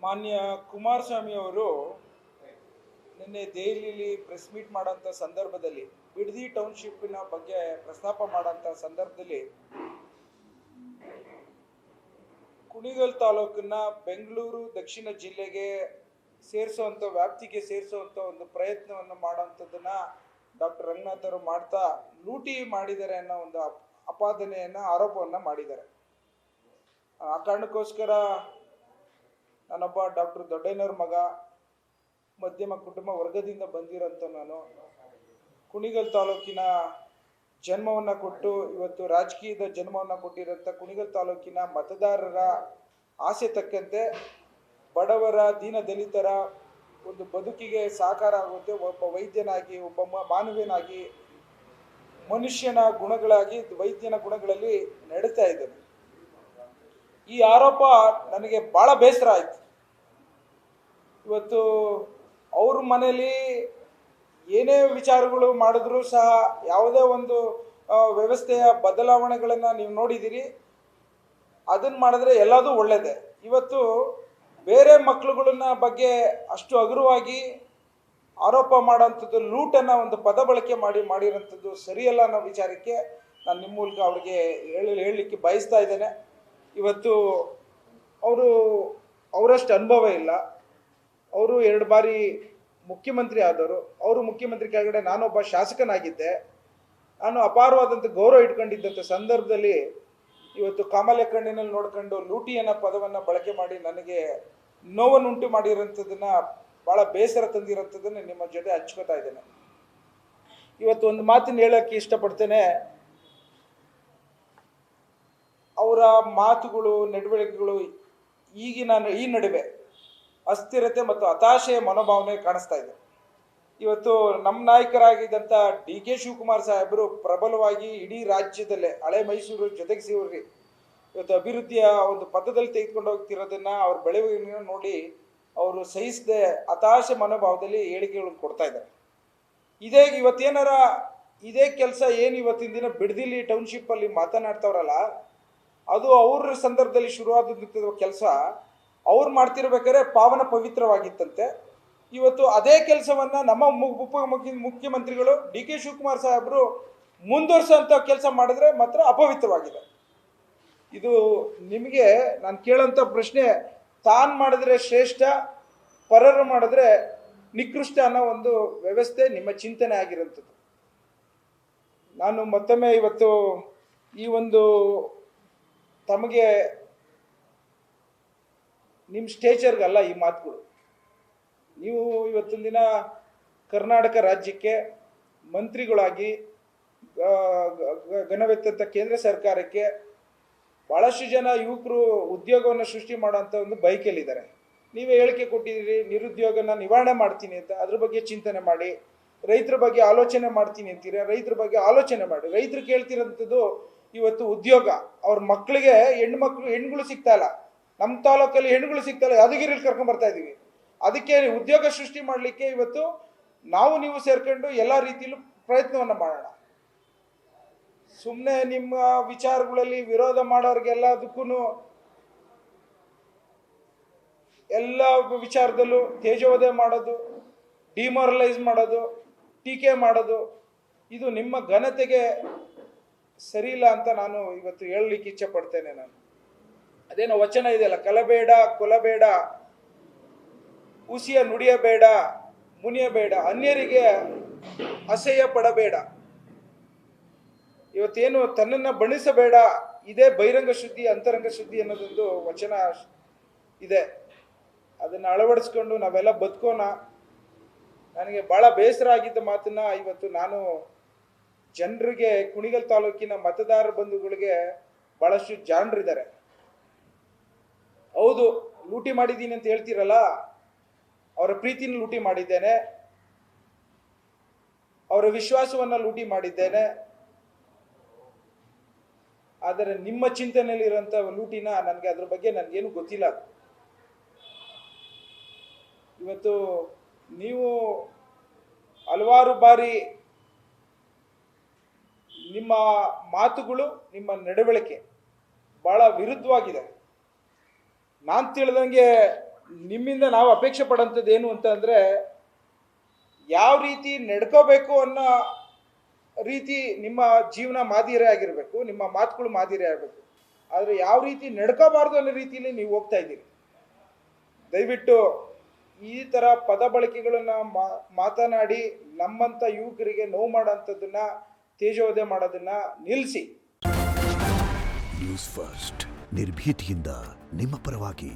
ಮಾನ್ಯ ಕುಮಾರಸ್ವಾಮಿ ಅವರು ನಿನ್ನೆ ದೆಹಲಿಯಲ್ಲಿ ಪ್ರೆಸ್ ಮೀಟ್ ಮಾಡೋಂಥ ಸಂದರ್ಭದಲ್ಲಿ ಬಿಡದಿ ಟೌನ್ಶಿಪ್ಪಿನ ಬಗ್ಗೆ ಪ್ರಸ್ತಾಪ ಮಾಡೋಂಥ ಸಂದರ್ಭದಲ್ಲಿ ಕುಣಿಗಲ್ ತಾಲೂಕನ್ನ ಬೆಂಗಳೂರು ದಕ್ಷಿಣ ಜಿಲ್ಲೆಗೆ ಸೇರಿಸುವಂಥ ವ್ಯಾಪ್ತಿಗೆ ಸೇರಿಸುವಂಥ ಒಂದು ಪ್ರಯತ್ನವನ್ನು ಮಾಡೋಂಥದ್ದನ್ನ ಡಾಕ್ಟರ್ ರಂಗನಾಥ್ ಅವರು ಮಾಡ್ತಾ ಲೂಟಿ ಮಾಡಿದ್ದಾರೆ ಅನ್ನೋ ಒಂದು ಅಪಾದನೆಯನ್ನು ಆರೋಪವನ್ನು ಮಾಡಿದ್ದಾರೆ. ಆ ಕಾರಣಕ್ಕೋಸ್ಕರ ನಾನೊಬ್ಬ ಡಾಕ್ಟರ್ ದೊಡ್ಡಯ್ಯನವ್ರ ಮಗ, ಮಧ್ಯಮ ಕುಟುಂಬ ವರ್ಗದಿಂದ ಬಂದಿರೋಂಥ ನಾನು ಕುಣಿಗಲ್ ತಾಲೂಕಿನ ಜನ್ಮವನ್ನು ಕೊಟ್ಟು ಇವತ್ತು ರಾಜಕೀಯದ ಜನ್ಮವನ್ನು ಕೊಟ್ಟಿರೋಂಥ ಕುಣಿಗಲ್ ತಾಲೂಕಿನ ಮತದಾರರ ಆಸೆ ತಕ್ಕಂತೆ ಬಡವರ ದೀನ ದಲಿತರ ಒಂದು ಬದುಕಿಗೆ ಸಹಕಾರ ಆಗುತ್ತೆ. ಒಬ್ಬ ವೈದ್ಯನಾಗಿ, ಒಬ್ಬ ಮಾನವನಾಗಿ, ಮನುಷ್ಯನ ಗುಣಗಳಾಗಿ ವೈದ್ಯನ ಗುಣಗಳಲ್ಲಿ ನಡೀತಾ ಇದ್ದೇನೆ. ಈ ಆರೋಪ ನನಗೆ ಭಾಳ ಬೇಸರ ಆಯ್ತು. ಇವತ್ತು ಅವ್ರ ಮನೇಲಿ ಏನೇ ವಿಚಾರಗಳು ಮಾಡಿದ್ರೂ ಸಹ ಯಾವುದೇ ಒಂದು ವ್ಯವಸ್ಥೆಯ ಬದಲಾವಣೆಗಳನ್ನು ನೀವು ನೋಡಿದ್ದೀರಿ. ಅದನ್ನು ಮಾಡಿದ್ರೆ ಎಲ್ಲದೂ ಒಳ್ಳೆಯದೇ. ಇವತ್ತು ಬೇರೆ ಮಕ್ಕಳುಗಳನ್ನ ಬಗ್ಗೆ ಅಷ್ಟು ಹಗುರವಾಗಿ ಆರೋಪ ಮಾಡೋಂಥದ್ದು, ಲೂಟನ್ನು ಒಂದು ಪದ ಬಳಕೆ ಮಾಡಿರೋಂಥದ್ದು ಸರಿಯಲ್ಲ ಅನ್ನೋ ವಿಚಾರಕ್ಕೆ ನಾನು ನಿಮ್ಮ ಮೂಲಕ ಅವ್ರಿಗೆ ಹೇಳಲಿಕ್ಕೆ ಬಯಸ್ತಾ ಇದ್ದೇನೆ. ಇವತ್ತು ಅವರಷ್ಟು ಅನುಭವ ಇಲ್ಲ. ಅವರು 2 ಬಾರಿ ಮುಖ್ಯಮಂತ್ರಿ ಆದವರು. ಅವರು ಮುಖ್ಯಮಂತ್ರಿ ಕೆಳಗಡೆ ನಾನೊಬ್ಬ ಶಾಸಕನಾಗಿದ್ದೆ. ನಾನು ಅಪಾರವಾದಂಥ ಗೌರವ ಇಟ್ಕೊಂಡಿದ್ದಂಥ ಸಂದರ್ಭದಲ್ಲಿ ಇವತ್ತು ಕಾಮಾಲೆ ಕಣ್ಣಿನಲ್ಲಿ ನೋಡ್ಕೊಂಡು ಲೂಟಿ ಅನ್ನೋ ಪದವನ್ನು ಬಳಕೆ ಮಾಡಿ ನನಗೆ ನೋವನ್ನುಂಟು ಮಾಡಿರೋಂಥದ್ದನ್ನ ಭಾಳ ಬೇಸರ ತಂದಿರೋಂಥದ್ದನ್ನು ನಿಮ್ಮ ಜೊತೆ ಹಂಚ್ಕೋತಾ ಇದ್ದೇನೆ. ಇವತ್ತು ಒಂದು ಮಾತನ್ನು ಹೇಳೋಕ್ಕೆ ಇಷ್ಟಪಡ್ತೇನೆ. ಅವರ ಮಾತುಗಳು, ನಡವಳಿಕೆಗಳು ಈ ನಡುವೆ ಅಸ್ಥಿರತೆ ಮತ್ತು ಹತಾಶೆಯ ಮನೋಭಾವನೆ ಕಾಣಿಸ್ತಾ ಇದೆ. ಇವತ್ತು ನಮ್ಮ ನಾಯಕರಾಗಿದ್ದಂಥ DK ಶಿವಕುಮಾರ್ ಸಾಹೇಬರು ಪ್ರಬಲವಾಗಿ ಇಡೀ ರಾಜ್ಯದಲ್ಲೇ ಹಳೆ ಮೈಸೂರು ಜೊತೆಗೆ ಸೇರಿ ಇವತ್ತು ಅಭಿವೃದ್ಧಿಯ ಒಂದು ಪಥದಲ್ಲಿ ತೆಗೆದುಕೊಂಡು ಹೋಗ್ತಿರೋದನ್ನ ಅವ್ರ ಬೆಳವಣಿಗೆ ನೋಡಿ ಅವರು ಸಹಿಸದೆ ಹತಾಶೆ ಮನೋಭಾವದಲ್ಲಿ ಹೇಳಿಕೆಗಳನ್ನು ಕೊಡ್ತಾ ಇದ್ದಾರೆ. ಇದೇ ಕೆಲಸ ಏನು ಇವತ್ತಿನ ದಿನ ಬಿಡದಿಲಿ ಟೌನ್ಶಿಪ್ಪಲ್ಲಿ ಮಾತನಾಡ್ತಾವ್ರಲ್ಲ, ಅದು ಅವ್ರ ಸಂದರ್ಭದಲ್ಲಿ ಶುರುವಾದ ಕೆಲಸ ಅವ್ರು ಮಾಡ್ತಿರ್ಬೇಕಾದ್ರೆ ಪಾವನ ಪವಿತ್ರವಾಗಿತ್ತಂತೆ. ಇವತ್ತು ಅದೇ ಕೆಲಸವನ್ನು ನಮ್ಮ ಮುಖ್ಯಮಂತ್ರಿಗಳು DK ಶಿವಕುಮಾರ್ ಸಾಹೇಬರು ಮುಂದುವರಿಸೋಂಥ ಕೆಲಸ ಮಾಡಿದ್ರೆ ಮಾತ್ರ ಅಪವಿತ್ರವಾಗಿದೆ. ಇದು ನಿಮಗೆ ನಾನು ಕೇಳೋಂಥ ಪ್ರಶ್ನೆ, ತಾನು ಮಾಡಿದ್ರೆ ಶ್ರೇಷ್ಠ, ಪರರು ಮಾಡಿದ್ರೆ ನಿಕೃಷ್ಟ ಅನ್ನೋ ಒಂದು ವ್ಯವಸ್ಥೆ ನಿಮ್ಮ ಚಿಂತನೆ ಆಗಿರೋಂಥದ್ದು. ನಾನು ಮತ್ತೊಮ್ಮೆ ಇವತ್ತು ಈ ಒಂದು ತಮಗೆ ನಿಮ್ಮ ಸ್ಟೇಚರ್ಗಲ್ಲ ಈ ಮಾತುಗಳು. ನೀವು ಇವತ್ತಿನ ದಿನ ಕರ್ನಾಟಕ ರಾಜ್ಯಕ್ಕೆ ಮಂತ್ರಿಗಳಾಗಿ ಘನವೆತ್ತಂಥ ಕೇಂದ್ರ ಸರ್ಕಾರಕ್ಕೆ ಭಾಳಷ್ಟು ಜನ ಯುವಕರು ಉದ್ಯೋಗವನ್ನು ಸೃಷ್ಟಿ ಮಾಡೋಂಥ ಒಂದು ಬಯಕೆಯಲ್ಲಿದ್ದಾರೆ. ನೀವೇ ಹೇಳಿಕೆ ಕೊಟ್ಟಿದ್ದೀರಿ, ನಿರುದ್ಯೋಗನ ನಿವಾರಣೆ ಮಾಡ್ತೀನಿ ಅಂತ. ಅದ್ರ ಬಗ್ಗೆ ಚಿಂತನೆ ಮಾಡಿ. ರೈತರ ಬಗ್ಗೆ ಆಲೋಚನೆ ಮಾಡ್ತೀನಿ ಅಂತೀರಿ, ರೈತರ ಬಗ್ಗೆ ಆಲೋಚನೆ ಮಾಡಿ. ರೈತರು ಕೇಳ್ತಿರೋಂಥದ್ದು ಇವತ್ತು ಉದ್ಯೋಗ. ಅವ್ರ ಮಕ್ಕಳಿಗೆ ಹೆಣ್ಗಳು ಸಿಗ್ತಾ ಇಲ್ಲ. ನಮ್ಮ ತಾಲೂಕಲ್ಲಿ ಹೆಣ್ಗಳು ಸಿಗ್ತಾ ಇಲ್ಲ, ಯಾದಗಿರಿಯಲ್ಲಿ ಕರ್ಕೊಂಡ್ಬರ್ತಾ ಇದ್ದೀವಿ. ಅದಕ್ಕೆ ಉದ್ಯೋಗ ಸೃಷ್ಟಿ ಮಾಡಲಿಕ್ಕೆ ಇವತ್ತು ನಾವು ನೀವು ಸೇರ್ಕೊಂಡು ಎಲ್ಲ ರೀತಿಯಲ್ಲೂ ಪ್ರಯತ್ನವನ್ನು ಮಾಡೋಣ. ಸುಮ್ಮನೆ ನಿಮ್ಮ ವಿಚಾರಗಳಲ್ಲಿ ವಿರೋಧ ಮಾಡೋರಿಗೆಲ್ಲದಕ್ಕೂ ಎಲ್ಲ ವಿಚಾರದಲ್ಲೂ ತೇಜೋವಧೆ ಮಾಡೋದು, ಡಿಮಾರಲೈಸ್ ಮಾಡೋದು, ಟೀಕೆ ಮಾಡೋದು, ಇದು ನಿಮ್ಮ ಘನತೆಗೆ ಸರಿಯಿಲ್ಲ ಅಂತ ನಾನು ಇವತ್ತು ಹೇಳಲಿಕ್ಕೆ ಇಚ್ಛೆ ಪಡ್ತೇನೆ. ನಾನು ಅದೇನೋ ವಚನ ಇದೆಯಲ್ಲ, ಕಲಬೇಡ, ಕೊಲಬೇಡ, ಹುಸಿಯ ನುಡಿಯಬೇಡ, ಮುನಿಯಬೇಡ, ಅನ್ಯರಿಗೆ ಅಸಹ್ಯ ಪಡಬೇಡ. ಇವತ್ತೇನು ತನ್ನನ್ನು ಬಣಿಸಬೇಡ, ಇದೇ ಬಹಿರಂಗ ಶುದ್ಧಿ, ಅಂತರಂಗ ಶುದ್ಧಿ ಅನ್ನೋದೊಂದು ವಚನ ಇದೆ. ಅದನ್ನು ಅಳವಡಿಸ್ಕೊಂಡು ನಾವೆಲ್ಲ ಬದುಕೋಣ. ನನಗೆ ಭಾಳ ಬೇಸರ ಆಗಿದ್ದ ಮಾತನ್ನ ಇವತ್ತು ನಾನು ಜನರಿಗೆ, ಕುಣಿಗಲ್ ತಾಲೂಕಿನ ಮತದಾರ ಬಂಧುಗಳಿಗೆ ಭಾಳಷ್ಟು ಜಾಣರಿದ್ದಾರೆ. ಹೌದು, ಲೂಟಿ ಮಾಡಿದ್ದೀನಿ ಅಂತ ಹೇಳ್ತೀರಲ್ಲ, ಅವರ ಪ್ರೀತಿನ ಲೂಟಿ ಮಾಡಿದ್ದೇನೆ, ಅವರ ವಿಶ್ವಾಸವನ್ನು ಲೂಟಿ ಮಾಡಿದ್ದೇನೆ. ಆದರೆ ನಿಮ್ಮ ಚಿಂತನೆಯಲ್ಲಿ ಇರುವಂಥ ಲೂಟಿನ ನನಗೆ ಅದ್ರ ಬಗ್ಗೆ ನನಗೇನು ಗೊತ್ತಿಲ್ಲ. ಇವತ್ತು ನೀವು ಹಲವಾರು ಬಾರಿ ನಿಮ್ಮ ಮಾತುಗಳು, ನಿಮ್ಮ ನಡವಳಿಕೆ ಭಾಳ ವಿರುದ್ಧವಾಗಿದೆ. ನಾನು ತಿಳಿದಂಗೆ ನಿಮ್ಮಿಂದ ನಾವು ಅಪೇಕ್ಷೆ ಪಡೋಂಥದ್ದು ಏನು ಅಂತ ಅಂದರೆ, ಯಾವ ರೀತಿ ನಡ್ಕೋಬೇಕು ಅನ್ನೋ ರೀತಿ ನಿಮ್ಮ ಜೀವನ ಮಾದರಿ ಆಗಿರಬೇಕು, ನಿಮ್ಮ ಮಾತುಗಳು ಮಾದರಿ ಆಗಬೇಕು. ಆದರೆ ಯಾವ ರೀತಿ ನಡ್ಕೋಬಾರ್ದು ಅನ್ನೋ ರೀತಿಯಲ್ಲಿ ನೀವು ಹೋಗ್ತಾ ಇದ್ದೀರಿ. ದಯವಿಟ್ಟು ಈ ಥರ ಪದ ಬಳಕೆಗಳನ್ನು ಮಾತನಾಡಿ ನಮ್ಮಂಥ ಯುವಕರಿಗೆ ನೋವು ಮಾಡೋಂಥದ್ದನ್ನು, ತೇಜೋವಧೆ ಮಾಡೋದನ್ನು ನಿಲ್ಲಿಸಿ. ನ್ಯೂಸ್ ಫಸ್ಟ್ ನಿರ್ಭೀತಿಯಿಂದ ನಿಮ್ಮ ಪರವಾಗಿ.